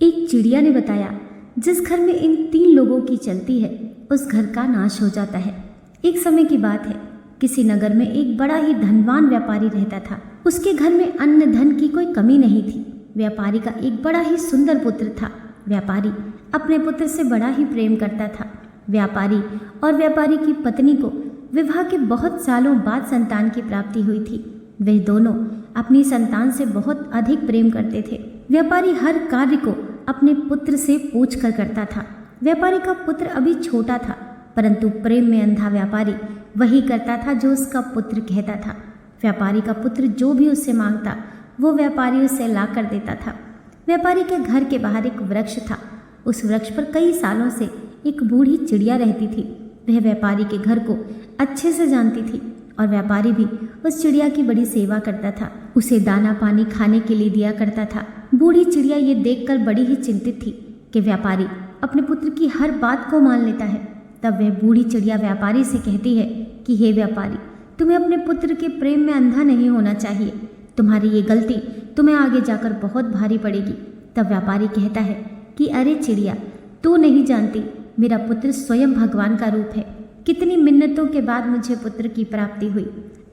एक चिड़िया ने बताया, जिस घर में इन 3 लोगों की चलती है उस घर का नाश हो जाता है। एक समय की बात है, किसी नगर में एक बड़ा ही धनवान व्यापारी रहता था। उसके घर में अन्न धन की कोई कमी नहीं थी। व्यापारी का एक बड़ा ही सुंदर पुत्र था। व्यापारी अपने पुत्र से बड़ा ही प्रेम करता था। व्यापारी और व्यापारी की पत्नी को विवाह के बहुत सालों बाद संतान की प्राप्ति हुई थी। वे दोनों अपनी संतान से बहुत अधिक प्रेम करते थे। व्यापारी हर कार्य को अपने पुत्र से पूछकर करता था। व्यापारी का पुत्र अभी छोटा था, परंतु प्रेम में अंधा व्यापारी वही करता था जो उसका पुत्र कहता था। व्यापारी का पुत्र जो भी उससे मांगता वो व्यापारी उसे ला कर देता था। व्यापारी के घर के बाहर एक वृक्ष था। उस वृक्ष पर कई सालों से एक बूढ़ी चिड़िया रहती थी। वह व्यापारी के घर को अच्छे से जानती थी और व्यापारी भी उस चिड़िया की बड़ी सेवा करता था। उसे दाना पानी खाने के लिए दिया करता था। बूढ़ी चिड़िया ये देखकर बड़ी ही चिंतित थी कि व्यापारी अपने पुत्र की हर बात को मान लेता है। तब वह बूढ़ी चिड़िया व्यापारी से कहती है कि हे व्यापारी, तुम्हें अपने पुत्र के प्रेम में अंधा नहीं होना चाहिए। तुम्हारी ये गलती तुम्हें आगे जाकर बहुत भारी पड़ेगी। तब व्यापारी कहता है कि अरे चिड़िया, तू नहीं जानती, मेरा पुत्र स्वयं भगवान का रूप है। कितनी मिन्नतों के बाद मुझे पुत्र की प्राप्ति हुई।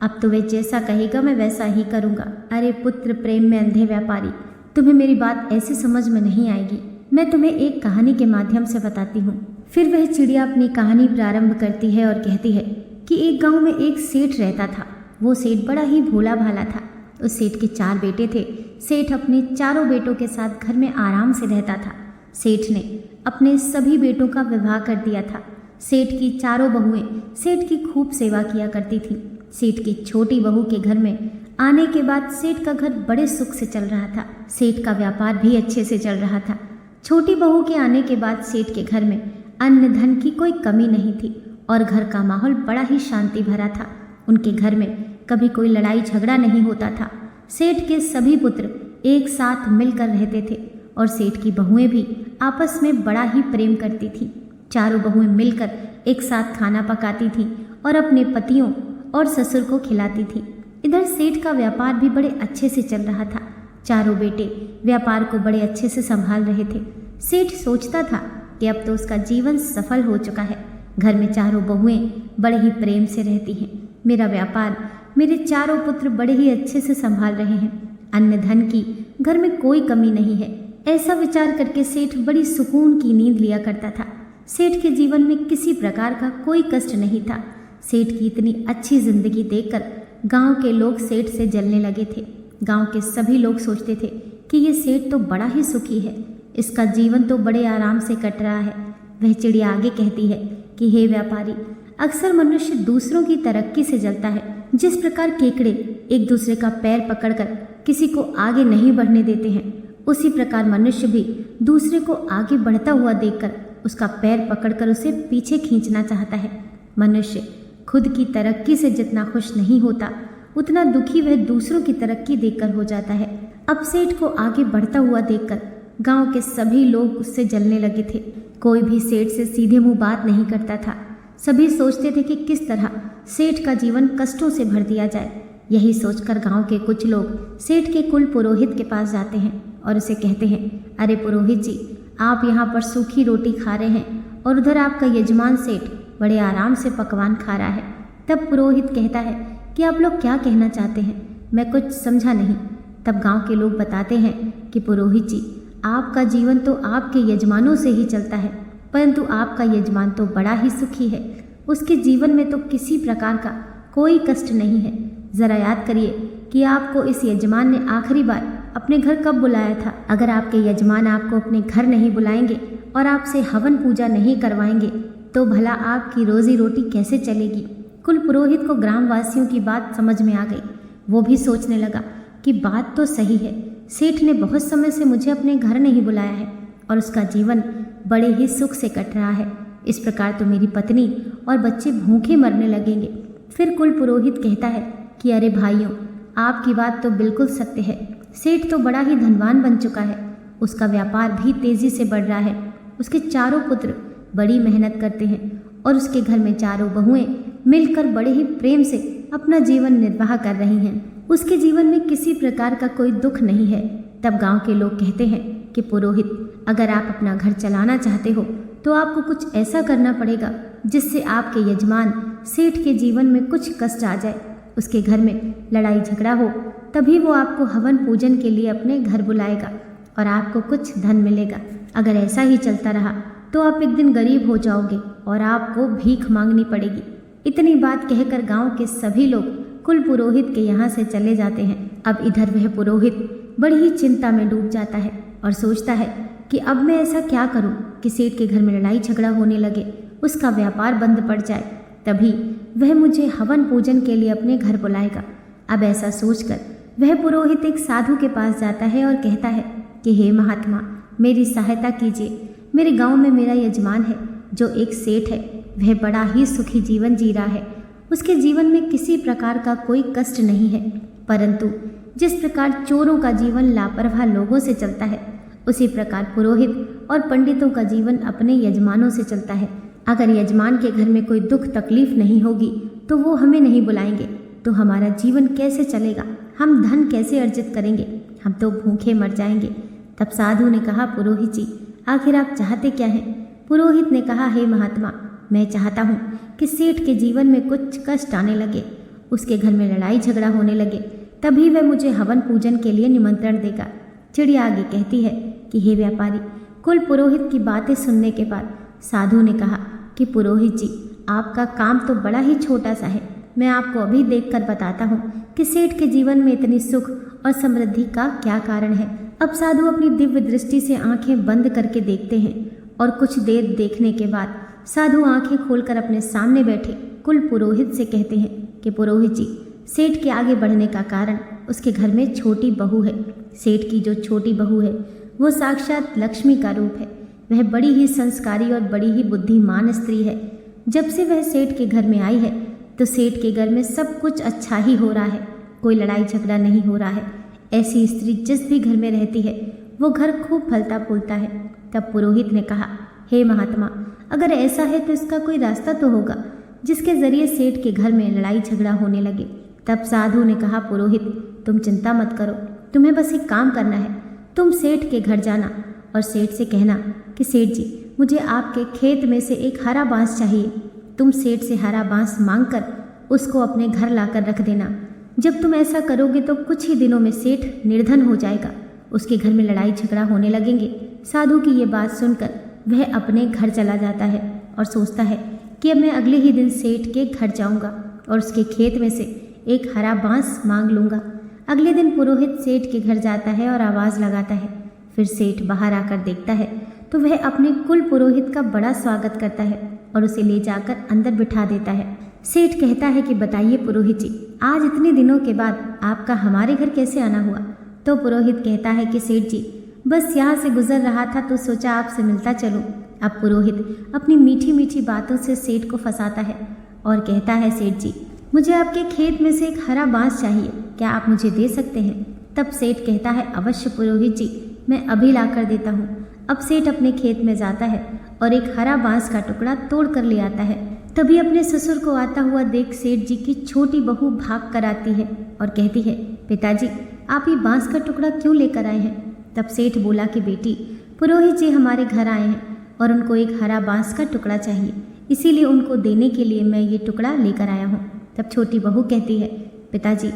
अब तो वह जैसा कहेगा मैं वैसा ही करूँगा। अरे पुत्र प्रेम में अंधे व्यापारी, तुम्हें मेरी बात ऐसे समझ में नहीं आएगी। मैं तुम्हें एक कहानी के माध्यम से बताती हूँ। फिर वह चिड़िया अपनी कहानी प्रारंभ करती है और कहती है कि एक गांव में एक सेठ रहता था। वो सेठ बड़ा ही भोला भाला था। उस सेठ के 4 बेटे थे। सेठ अपने चारों बेटों के साथ घर में आराम से रहता था। सेठ ने अपने सभी बेटों का विवाह कर दिया था। सेठ की चारों बहुएं सेठ की खूब सेवा किया करती थी। सेठ की छोटी बहू के घर में आने के बाद सेठ का घर बड़े सुख से चल रहा था। सेठ का व्यापार भी अच्छे से चल रहा था। छोटी बहू के आने के बाद सेठ के घर में अन्न धन की कोई कमी नहीं थी और घर का माहौल बड़ा ही शांति भरा था। उनके घर में कभी कोई लड़ाई झगड़ा नहीं होता था। सेठ के सभी पुत्र एक साथ मिलकर रहते थे और सेठ की बहुएं भी आपस में बड़ा ही प्रेम करती थीं। चारों बहुएं मिलकर एक साथ खाना पकाती थीं और अपने पतियों और ससुर को खिलाती थीं। इधर सेठ का व्यापार भी बड़े अच्छे से चल रहा था। चारों बेटे व्यापार को बड़े अच्छे से संभाल रहे थे। सेठ सोचता था कि अब तो उसका जीवन सफल हो चुका है। घर में चारों बहुएं बड़े ही प्रेम से रहती हैं। मेरा व्यापार मेरे चारों पुत्र बड़े ही अच्छे से संभाल रहे हैं। अन्न धन की घर में कोई कमी नहीं है। ऐसा विचार करके सेठ बड़ी सुकून की नींद लिया करता था। सेठ के जीवन में किसी प्रकार का कोई कष्ट नहीं था। सेठ की इतनी अच्छी जिंदगी देखकर गांव के लोग सेठ से जलने लगे थे। गांव के सभी लोग सोचते थे कि ये सेठ तो बड़ा ही सुखी है, इसका जीवन तो बड़े आराम से कट रहा है। वह चिड़िया आगे कहती है कि हे व्यापारी, अक्सर मनुष्य दूसरों की तरक्की से जलता है। जिस प्रकार केकड़े एक दूसरे का पैर पकड़कर किसी को आगे नहीं बढ़ने देते हैं, उसी प्रकार मनुष्य भी दूसरे को आगे बढ़ता हुआ देखकर उसका पैर पकड़कर उसे पीछे खींचना चाहता है। मनुष्य खुद की तरक्की से जितना खुश नहीं होता, उतना दुखी वह दूसरों की तरक्की देखकर हो जाता है। अब सेठ को आगे बढ़ता हुआ देखकर गांव के सभी लोग उससे जलने लगे थे। कोई भी सेठ से सीधे मुंह बात नहीं करता था। सभी सोचते थे कि किस तरह सेठ का जीवन कष्टों से भर दिया जाए। यही सोचकर गांव के कुछ लोग सेठ के कुल पुरोहित के पास जाते हैं और उसे कहते हैं, अरे पुरोहित जी, आप यहाँ पर सूखी रोटी खा रहे हैं और उधर आपका यजमान सेठ बड़े आराम से पकवान खा रहा है। तब पुरोहित कहता है कि आप लोग क्या कहना चाहते हैं, मैं कुछ समझा नहीं। तब गांव के लोग बताते हैं कि पुरोहित जी, आपका जीवन तो आपके यजमानों से ही चलता है, परंतु आपका यजमान तो बड़ा ही सुखी है। उसके जीवन में तो किसी प्रकार का कोई कष्ट नहीं है। ज़रा याद करिए कि आपको इस यजमान ने आखिरी बार अपने घर कब बुलाया था। अगर आपके यजमान आपको अपने घर नहीं बुलाएंगे और आपसे हवन पूजा नहीं करवाएंगे तो भला आपकी रोजी रोटी कैसे चलेगी। कुल पुरोहित को ग्रामवासियों की बात समझ में आ गई। वो भी सोचने लगा कि बात तो सही है, सेठ ने बहुत समय से मुझे अपने घर नहीं बुलाया है और उसका जीवन बड़े ही सुख से कट रहा है। इस प्रकार तो मेरी पत्नी और बच्चे भूखे मरने लगेंगे। फिर कुल पुरोहित कहता है कि अरे भाइयों, आपकी बात तो बिल्कुल सत्य है। सेठ तो बड़ा ही धनवान बन चुका है। उसका व्यापार भी तेजी से बढ़ रहा है। उसके चारों पुत्र बड़ी मेहनत करते हैं और उसके घर में चारों बहुएं मिलकर बड़े ही प्रेम से अपना जीवन निर्वाह कर रही हैं। उसके जीवन में किसी प्रकार का कोई दुख नहीं है। तब गांव के लोग कहते हैं कि पुरोहित, अगर आप अपना घर चलाना चाहते हो तो आपको कुछ ऐसा करना पड़ेगा जिससे आपके यजमान सेठ के जीवन में कुछ कष्ट आ जाए, उसके घर में लड़ाई झगड़ा हो, तभी वो आपको हवन पूजन के लिए अपने घर बुलाएगा और आपको कुछ धन मिलेगा। अगर ऐसा ही चलता रहा तो आप एक दिन गरीब हो जाओगे और आपको भीख मांगनी पड़ेगी। इतनी बात कहकर गांव के सभी लोग कुल पुरोहित के यहाँ से चले जाते हैं। अब इधर वह पुरोहित बड़ी ही चिंता में डूब जाता है और सोचता है कि अब मैं ऐसा क्या करूं कि सेठ के घर में लड़ाई झगड़ा होने लगे, उसका व्यापार बंद पड़ जाए, तभी वह मुझे हवन पूजन के लिए अपने घर बुलाएगा। अब ऐसा सोचकर वह पुरोहित एक साधु के पास जाता है और कहता है कि हे महात्मा, मेरी सहायता कीजिए। मेरे गांव में मेरा यजमान है जो एक सेठ है, वह बड़ा ही सुखी जीवन जी रहा है। उसके जीवन में किसी प्रकार का कोई कष्ट नहीं है, परंतु जिस प्रकार चोरों का जीवन लापरवाह लोगों से चलता है, उसी प्रकार पुरोहित और पंडितों का जीवन अपने यजमानों से चलता है। अगर यजमान के घर में कोई दुख तकलीफ नहीं होगी तो वो हमें नहीं बुलाएंगे, तो हमारा जीवन कैसे चलेगा, हम धन कैसे अर्जित करेंगे, हम तो भूखे मर जाएंगे। तब साधु ने कहा, पुरोहित जी, आखिर आप चाहते क्या हैं? पुरोहित ने कहा, हे महात्मा, मैं चाहता हूँ कि सेठ के जीवन में कुछ कष्ट आने लगे, उसके घर में लड़ाई झगड़ा होने लगे, तभी वह मुझे हवन पूजन के लिए निमंत्रण देगा। चिड़िया आगे कहती है कि हे व्यापारी, कुल पुरोहित की बातें सुनने के बाद साधु ने कहा कि पुरोहित जी, आपका काम तो बड़ा ही छोटा सा है। मैं आपको अभी देखकर बताता हूँ कि सेठ के जीवन में इतनी सुख और समृद्धि का क्या कारण है। अब साधु अपनी दिव्य दृष्टि से आंखें बंद करके देखते हैं और कुछ देर देखने के बाद साधु आंखें खोलकर अपने सामने बैठे कुल पुरोहित से कहते हैं कि पुरोहित जी, सेठ के आगे बढ़ने का कारण उसके घर में छोटी बहू है। सेठ की जो छोटी बहू है वो साक्षात लक्ष्मी का रूप है। वह बड़ी ही संस्कारी और बड़ी ही बुद्धिमान स्त्री है। जब से वह सेठ के घर में आई है तो सेठ के घर में सब कुछ अच्छा ही हो रहा है, कोई लड़ाई झगड़ा नहीं हो रहा है। ऐसी स्त्री जिस भी घर में रहती है वो घर खूब फलता फूलता है। तब पुरोहित ने कहा, हे महात्मा, अगर ऐसा है तो इसका कोई रास्ता तो होगा जिसके जरिए सेठ के घर में लड़ाई झगड़ा होने लगे। तब साधु ने कहा, पुरोहित, तुम चिंता मत करो, तुम्हें बस एक काम करना है। तुम सेठ के घर जाना और सेठ से कहना कि सेठ जी, मुझे आपके खेत में से एक हरा बांस चाहिए। तुम सेठ से हरा बांस मांगकर उसको अपने घर लाकर रख देना। जब तुम ऐसा करोगे तो कुछ ही दिनों में सेठ निर्धन हो जाएगा, उसके घर में लड़ाई झगड़ा होने लगेंगे। साधु की ये बात सुनकर वह अपने घर चला जाता है और सोचता है कि अब मैं अगले ही दिन सेठ के घर जाऊंगा और उसके खेत में से एक हरा बांस मांग लूंगा। अगले दिन पुरोहित सेठ के घर जाता है और आवाज़ लगाता है। फिर सेठ बाहर आकर देखता है तो वह अपने कुल पुरोहित का बड़ा स्वागत करता है और उसे ले जाकर अंदर बिठा देता है। सेठ कहता है कि बताइए पुरोहित जी, आज इतने दिनों के बाद आपका हमारे घर कैसे आना हुआ? तो पुरोहित कहता है कि सेठ जी, बस यहाँ से गुजर रहा था तो सोचा आपसे मिलता चलूं। अब पुरोहित अपनी मीठी मीठी बातों से सेठ को फंसाता है और कहता है, सेठ जी, मुझे आपके खेत में से एक हरा बांस चाहिए, क्या आप मुझे दे सकते हैं? तब सेठ कहता है, अवश्य पुरोहित जी, मैं अभी ला कर देता हूँ। अब सेठ अपने खेत में जाता है और एक हरा बांस का टुकड़ा तोड़ कर ले आता है। तभी अपने ससुर को आता हुआ देख सेठ जी की छोटी बहू भाग कर आती है और कहती है, पिताजी, आप ये बांस का टुकड़ा क्यों लेकर आए हैं? तब सेठ बोला कि बेटी, पुरोहित जी हमारे घर आए हैं और उनको एक हरा बांस का टुकड़ा चाहिए, इसीलिए उनको देने के लिए मैं ये टुकड़ा लेकर आया हूँ। तब छोटी बहू कहती है, पिताजी,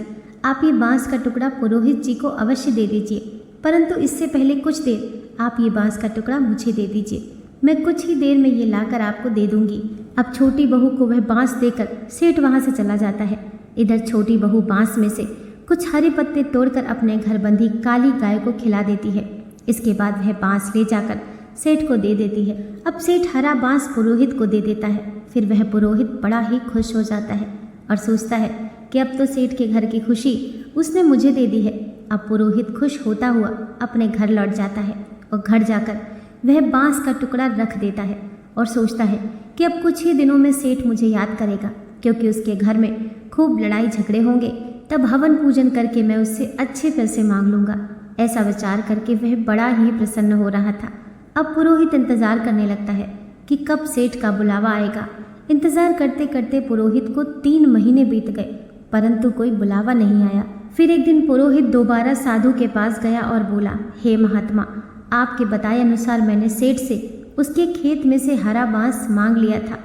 आप ये बांस का टुकड़ा पुरोहित जी को अवश्य दे दीजिए, परंतु इससे पहले कुछ देर आप ये बांस का टुकड़ा मुझे दे दीजिए, मैं कुछ ही देर में ये लाकर आपको दे दूंगी। अब छोटी बहू को वह बांस देकर सेठ वहाँ से चला जाता है। इधर छोटी बहू बांस में से कुछ हरे पत्ते तोड़कर अपने घर बंधी काली गाय को खिला देती है। इसके बाद वह बांस ले जाकर सेठ को दे देती है। अब सेठ हरा बांस पुरोहित को दे देता है। फिर वह पुरोहित बड़ा ही खुश हो जाता है और सोचता है कि अब तो सेठ के घर की खुशी उसने मुझे दे दी है। अब पुरोहित खुश होता हुआ अपने घर लौट जाता है और घर जाकर वह बांस का टुकड़ा रख देता है और सोचता है कि अब कुछ ही दिनों में सेठ मुझे याद करेगा, क्योंकि उसके घर में खूब लड़ाई झगड़े होंगे, तब हवन पूजन करके मैं उससे अच्छे पैसे मांग लूँगा। ऐसा विचार करके वह बड़ा ही प्रसन्न हो रहा था। अब पुरोहित इंतज़ार करने लगता है कि कब सेठ का बुलावा आएगा। इंतज़ार करते करते पुरोहित को 3 महीने बीत गए, परंतु कोई बुलावा नहीं आया। फिर एक दिन पुरोहित दोबारा साधु के पास गया और बोला, हे महात्मा, आपके बताए अनुसार मैंने सेठ से उसके खेत में से हरा बांस मांग लिया था,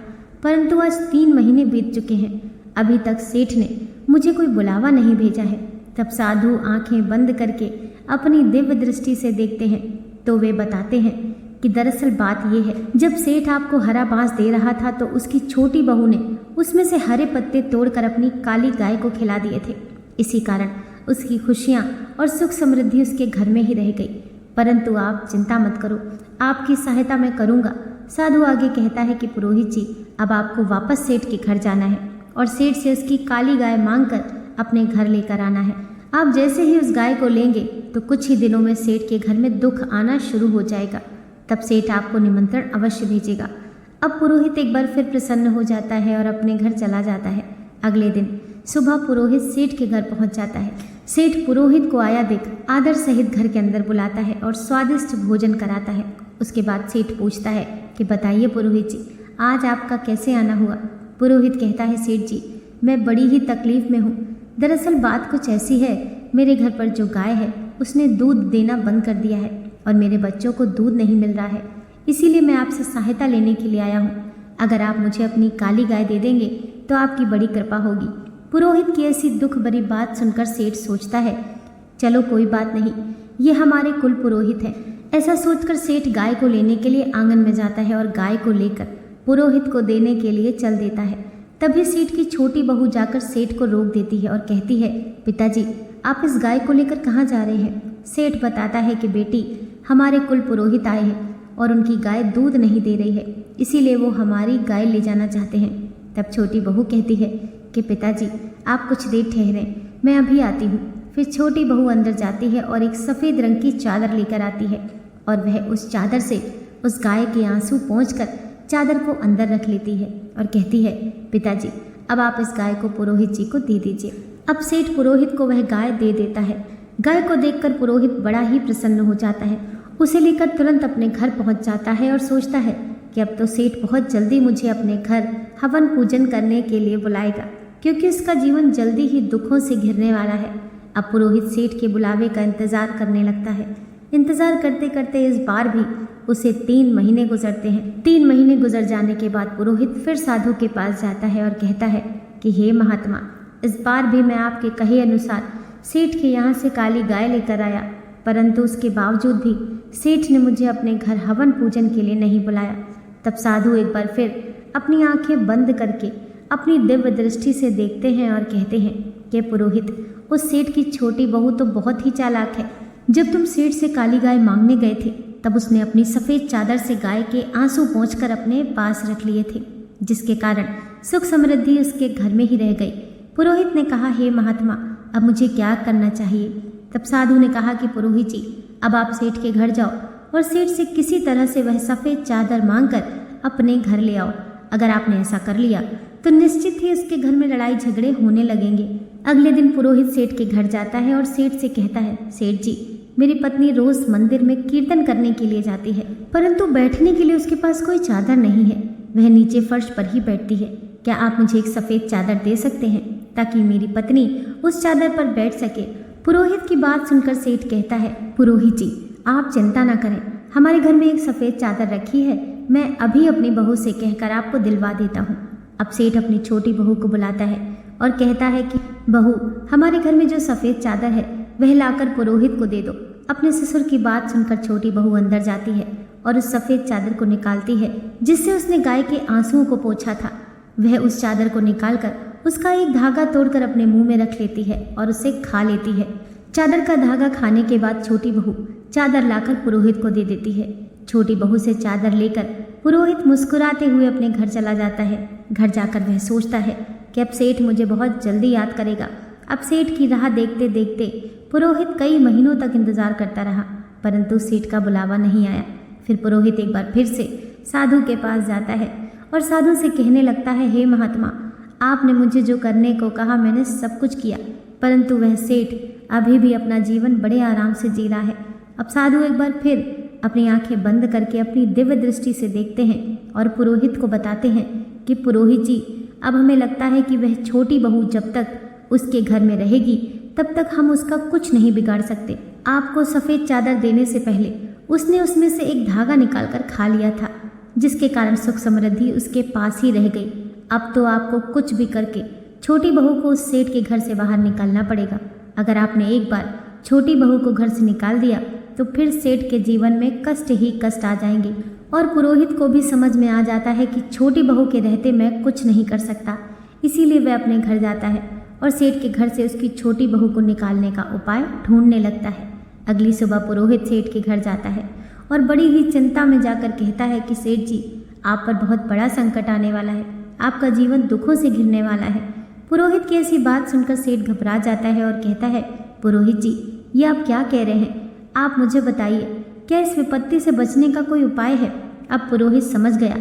परंतु आज 3 महीने बीत चुके हैं, अभी तक सेठ ने मुझे कोई बुलावा नहीं भेजा है। तब साधु आंखें बंद करके अपनी दिव्य दृष्टि से देखते हैं तो वे बताते हैं कि दरअसल बात यह है, जब सेठ आपको हरा बांस दे रहा था तो उसकी छोटी बहू ने उसमें से हरे पत्ते तोड़कर अपनी काली गाय को खिला दिए थे। इसी कारण उसकी खुशियाँ और सुख समृद्धि उसके घर में ही रह गई। परंतु आप चिंता मत करो, आपकी सहायता मैं करूँगा। साधु आगे कहता है कि पुरोहित जी, अब आपको वापस सेठ के घर जाना है और सेठ से उसकी काली गाय मांगकर अपने घर लेकर आना है। आप जैसे ही उस गाय को लेंगे तो कुछ ही दिनों में सेठ के घर में दुख आना शुरू हो जाएगा, तब सेठ आपको निमंत्रण अवश्य भेजेगा। अब पुरोहित एक बार फिर प्रसन्न हो जाता है और अपने घर चला जाता है। अगले दिन सुबह पुरोहित सेठ के घर पहुंच जाता है। सेठ पुरोहित को आया देख आदर सहित घर के अंदर बुलाता है और स्वादिष्ट भोजन कराता है। उसके बाद सेठ पूछता है कि बताइए पुरोहित जी, आज आपका कैसे आना हुआ। पुरोहित कहता है, सेठ जी, मैं बड़ी ही तकलीफ में हूँ। दरअसल बात कुछ ऐसी है, मेरे घर पर जो गाय है उसने दूध देना बंद कर दिया है और मेरे बच्चों को दूध नहीं मिल रहा है, इसीलिए मैं आपसे सहायता लेने के लिए आया हूँ। अगर आप मुझे अपनी काली गाय दे देंगे तो आपकी बड़ी कृपा होगी। पुरोहित की ऐसी दुख भरी बात सुनकर सेठ सोचता है, चलो कोई बात नहीं, ये हमारे कुल पुरोहित हैं। ऐसा सोचकर सेठ गाय को लेने के लिए आंगन में जाता है और गाय को लेकर पुरोहित को देने के लिए चल देता है। तभी सेठ की छोटी बहू जाकर सेठ को रोक देती है और कहती है, पिताजी, आप इस गाय को लेकर कहाँ जा रहे हैं। सेठ बताता है कि बेटी, हमारे कुल पुरोहित आए हैं और उनकी गाय दूध नहीं दे रही है, इसीलिए वो हमारी गाय ले जाना चाहते हैं। तब छोटी बहू कहती है कि पिताजी, आप कुछ देर ठहरें, मैं अभी आती हूँ। फिर छोटी बहू अंदर जाती है और एक सफ़ेद रंग की चादर लेकर आती है और वह उस चादर से उस गाय के आंसू पोंछकर चादर को अंदर रख लेती है और कहती है, पिताजी, अब आप इस गाय को पुरोहित जी को दे दीजिए। अब सेठ पुरोहित को वह गाय दे देता है। गाय को देखकर पुरोहित बड़ा ही प्रसन्न हो जाता है। उसे लेकर तुरंत अपने घर पहुंच जाता है और सोचता है कि अब तो सेठ बहुत जल्दी मुझे अपने घर हवन पूजन करने के लिए बुलाएगा, क्योंकि उसका जीवन जल्दी ही दुखों से घिरने वाला है। अब पुरोहित सेठ के बुलावे का इंतजार करने लगता है। इंतजार करते करते इस बार भी उसे 3 महीने गुजरते हैं। 3 महीने गुजर जाने के बाद पुरोहित फिर साधु के पास जाता है और कहता है कि हे महात्मा, इस बार भी मैं आपके कहे अनुसार सेठ के यहाँ से काली गाय लेकर आया, परंतु उसके बावजूद भी सेठ ने मुझे अपने घर हवन पूजन के लिए नहीं बुलाया। तब साधु एक बार फिर अपनी आंखें बंद करके अपनी दिव्य दृष्टि से देखते हैं और कहते हैं कि पुरोहित, उस सेठ की छोटी बहू तो बहुत ही चालाक है। जब तुम सेठ से काली गाय मांगने गए थे तब उसने अपनी सफ़ेद चादर से गाय के आंसू पोंछकर अपने पास रख लिए थे, जिसके कारण सुख समृद्धि उसके घर में ही रह गई। पुरोहित ने कहा, हे महात्मा, अब मुझे क्या करना चाहिए। तब साधु ने कहा कि पुरोहित जी, अब आप सेठ के घर जाओ और सेठ से किसी तरह से वह सफ़ेद चादर मांगकर अपने घर ले आओ। अगर आपने ऐसा कर लिया तो निश्चित ही उसके घर में लड़ाई झगड़े होने लगेंगे। अगले दिन पुरोहित सेठ के घर जाता है और सेठ से कहता है, सेठ जी, मेरी पत्नी रोज मंदिर में कीर्तन करने के लिए जाती है, परंतु बैठने के लिए उसके पास कोई चादर नहीं है। वह नीचे फर्श पर ही बैठती है। क्या आप मुझे एक सफ़ेद चादर दे सकते हैं ताकि मेरी पत्नी उस चादर पर बैठ सके। पुरोहित की बात सुनकर सेठ कहता है, पुरोहित जी, आप चिंता न करें, हमारे घर में एक सफ़ेद चादर रखी है, मैं अभी अपनी बहू से कहकर आपको दिलवा देता हूँ। अब सेठ अपनी छोटी बहू को बुलाता है और कहता है कि बहू, हमारे घर में जो सफ़ेद चादर है वह लाकर पुरोहित को दे दो। अपने ससुर की बात सुनकर छोटी बहू अंदर जाती है और उस सफ़ेद चादर को निकालती है जिससे उसने गाय के आंसुओं को पोंछा था। वह उस चादर को निकालकर उसका एक धागा तोड़कर अपने मुंह में रख लेती है और उसे खा लेती है। चादर का धागा खाने के बाद छोटी बहू चादर लाकर पुरोहित को दे देती है। छोटी बहू से चादर लेकर पुरोहित मुस्कुराते हुए अपने घर चला जाता है। घर जाकर वह सोचता है कि अब सेठ मुझे बहुत जल्दी याद करेगा। अब सेठ की राह देखते देखते पुरोहित कई महीनों तक इंतजार करता रहा, परंतु सेठ का बुलावा नहीं आया। फिर पुरोहित एक बार फिर से साधु के पास जाता है और साधु से कहने लगता है, हे महात्मा, आपने मुझे जो करने को कहा मैंने सब कुछ किया, परंतु वह सेठ अभी भी अपना जीवन बड़े आराम से जी रहा है। अब साधु एक बार फिर अपनी आंखें बंद करके अपनी दिव्य दृष्टि से देखते हैं और पुरोहित को बताते हैं कि पुरोहित जी, अब हमें लगता है कि वह छोटी बहू जब तक उसके घर में रहेगी तब तक हम उसका कुछ नहीं बिगाड़ सकते। आपको सफ़ेद चादर देने से पहले उसने उसमें से एक धागा निकालकर खा लिया था, जिसके कारण सुख समृद्धि उसके पास ही रह गई। अब तो आपको कुछ भी करके छोटी बहू को उस सेठ के घर से बाहर निकालना पड़ेगा। अगर आपने एक बार छोटी बहू को घर से निकाल दिया तो फिर सेठ के जीवन में कष्ट ही कष्ट आ जाएंगे। और पुरोहित को भी समझ में आ जाता है कि छोटी बहू के रहते मैं कुछ नहीं कर सकता, इसीलिए वह अपने घर जाता है और सेठ के घर से उसकी छोटी बहू को निकालने का उपाय ढूंढने लगता है। अगली सुबह पुरोहित सेठ के घर जाता है और बड़ी ही चिंता में जाकर कहता है कि सेठ जी, आप पर बहुत बड़ा संकट आने वाला है, आपका जीवन दुखों से घिरने वाला है। पुरोहित की ऐसी बात सुनकर सेठ घबरा जाता है और कहता है, पुरोहित जी, ये आप क्या कह रहे हैं? आप मुझे बताइए, क्या इस विपत्ति से बचने का कोई उपाय है? अब पुरोहित समझ गया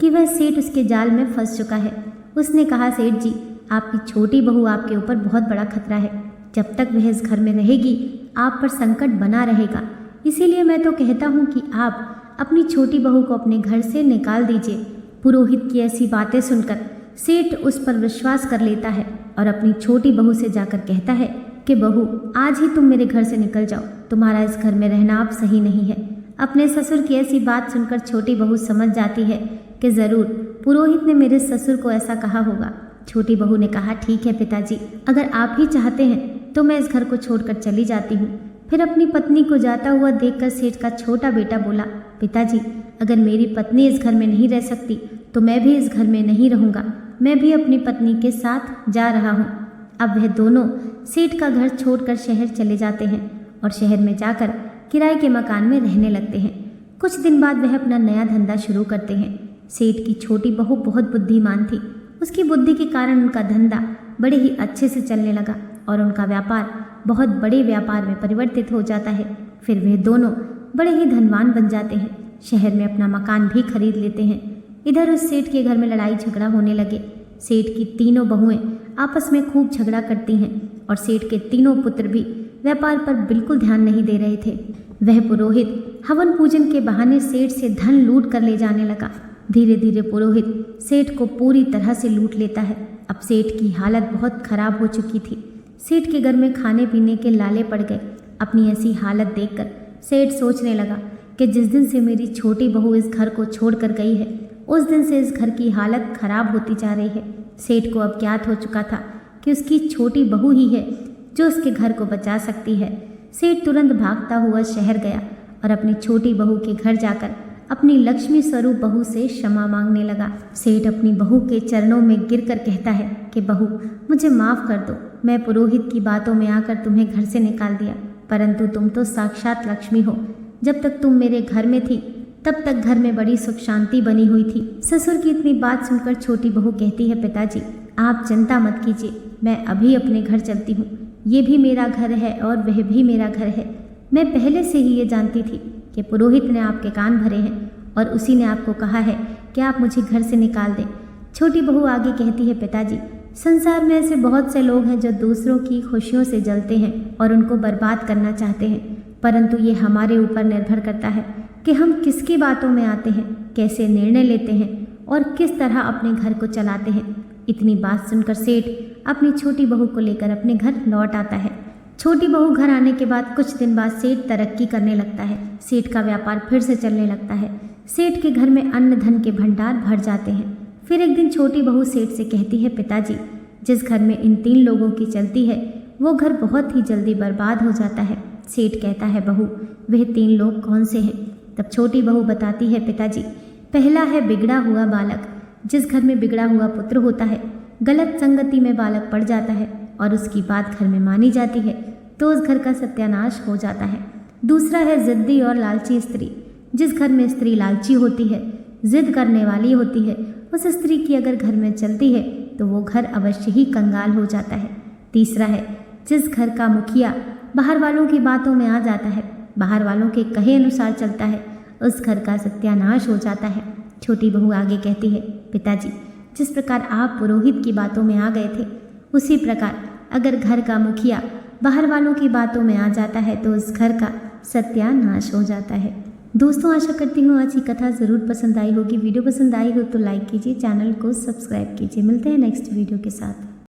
कि वह सेठ उसके जाल में फंस चुका है। उसने कहा, सेठ जी, आपकी छोटी बहू आपके ऊपर बहुत बड़ा खतरा है। जब तक वह इस घर में रहेगी आप पर संकट बना रहेगा, इसीलिए मैं तो कहता हूँ कि आप अपनी छोटी बहू को अपने घर से निकाल दीजिए। पुरोहित की ऐसी बातें सुनकर सेठ उस पर विश्वास कर लेता है और अपनी छोटी बहू से जाकर कहता है कि बहू, आज ही तुम मेरे घर से निकल जाओ, तुम्हारा इस घर में रहना अब सही नहीं है। अपने ससुर की ऐसी बात सुनकर छोटी बहू समझ जाती है कि ज़रूर पुरोहित ने मेरे ससुर को ऐसा कहा होगा। छोटी बहू ने कहा, ठीक है पिताजी, अगर आप ही चाहते हैं तो मैं इस घर को छोड़कर चली जाती हूँ। फिर अपनी पत्नी को जाता हुआ देखकर सेठ का छोटा बेटा बोला, पिताजी, अगर मेरी पत्नी इस घर में नहीं रह सकती तो मैं भी इस घर में नहीं रहूँगा, मैं भी अपनी पत्नी के साथ जा रहा हूँ। अब वह दोनों सेठ का घर छोड़कर शहर चले जाते हैं और शहर में जाकर किराए के मकान में रहने लगते हैं। कुछ दिन बाद वह अपना नया धंधा शुरू करते हैं। सेठ की छोटी बहू बहुत बुद्धिमान थी, उसकी बुद्धि के कारण उनका धंधा बड़े ही अच्छे से चलने लगा और उनका व्यापार बहुत बड़े व्यापार में परिवर्तित हो जाता है। फिर वे दोनों बड़े ही धनवान बन जाते हैं, शहर में अपना मकान भी खरीद लेते हैं। इधर उस सेठ के घर में लड़ाई झगड़ा होने लगे। सेठ की तीनों बहुएं आपस में खूब झगड़ा करती हैं और सेठ के तीनों पुत्र भी व्यापार पर बिल्कुल ध्यान नहीं दे रहे थे। वह पुरोहित हवन पूजन के बहाने सेठ से धन लूट कर ले जाने लगा। धीरे धीरे पुरोहित सेठ को पूरी तरह से लूट लेता है। अब सेठ की हालत बहुत खराब हो चुकी थी। सेठ के घर में खाने पीने के लाले पड़ गए। अपनी ऐसी हालत देखकर सेठ सोचने लगा कि जिस दिन से मेरी छोटी बहू इस घर को छोड़कर गई है उस दिन से इस घर की हालत खराब होती जा रही है। सेठ को अब ज्ञात हो चुका था कि उसकी छोटी बहू ही है जो उसके घर को बचा सकती है। सेठ तुरंत भागता हुआ शहर गया और अपनी छोटी बहू के घर जाकर अपनी लक्ष्मी स्वरूप बहू से क्षमा मांगने लगा। सेठ अपनी बहू के चरणों में गिरकर कहता है कि बहू, मुझे माफ़ कर दो, मैं पुरोहित की बातों में आकर तुम्हें घर से निकाल दिया, परंतु तुम तो साक्षात लक्ष्मी हो। जब तक तुम मेरे घर में थी तब तक घर में बड़ी सुख शांति बनी हुई थी। ससुर की इतनी बात सुनकर छोटी बहू कहती है, पिताजी आप चिंता मत कीजिए, मैं अभी अपने घर चलती हूँ। ये भी मेरा घर है और वह भी मेरा घर है। मैं पहले से ही ये जानती थी कि पुरोहित ने आपके कान भरे हैं और उसी ने आपको कहा है कि आप मुझे घर से निकाल दें। छोटी बहू आगे कहती है, पिताजी संसार में ऐसे बहुत से लोग हैं जो दूसरों की खुशियों से जलते हैं और उनको बर्बाद करना चाहते हैं, परंतु ये हमारे ऊपर निर्भर करता है कि हम किसकी बातों में आते हैं, कैसे निर्णय लेते हैं और किस तरह अपने घर को चलाते हैं। इतनी बात सुनकर सेठ अपनी छोटी बहू को लेकर अपने घर लौट आता है। छोटी बहू घर आने के बाद कुछ दिन बाद सेठ तरक्की करने लगता है। सेठ का व्यापार फिर से चलने लगता है। सेठ के घर में अन्न धन के भंडार भर जाते हैं। फिर एक दिन छोटी बहू सेठ से कहती है, पिताजी जिस घर में इन 3 लोगों की चलती है वो घर बहुत ही जल्दी बर्बाद हो जाता है। सेठ कहता है, बहू वह 3 लोग कौन से हैं? तब छोटी बहू बताती है, पिताजी पहला है बिगड़ा हुआ बालक। जिस घर में बिगड़ा हुआ पुत्र होता है, गलत संगति में बालक पड़ जाता है और उसकी बात घर में मानी जाती है तो उस घर का सत्यानाश हो जाता है। दूसरा है जिद्दी और लालची स्त्री। जिस घर में स्त्री लालची होती है, जिद करने वाली होती है, उस स्त्री की अगर घर में चलती है तो वो घर अवश्य ही कंगाल हो जाता है। तीसरा है जिस घर का मुखिया बाहर वालों की बातों में आ जाता है, बाहर वालों के कहे अनुसार चलता है, उस घर का सत्यानाश हो जाता है। छोटी बहू आगे कहती है, पिताजी जिस प्रकार आप पुरोहित की बातों में आ गए थे उसी प्रकार अगर घर का मुखिया बाहर वालों की बातों में आ जाता है तो उस घर का सत्यानाश हो जाता है। दोस्तों आशा करती हूँ आज की कथा ज़रूर पसंद आई होगी। वीडियो पसंद आई हो तो लाइक कीजिए, चैनल को सब्सक्राइब कीजिए। मिलते हैं नेक्स्ट वीडियो के साथ।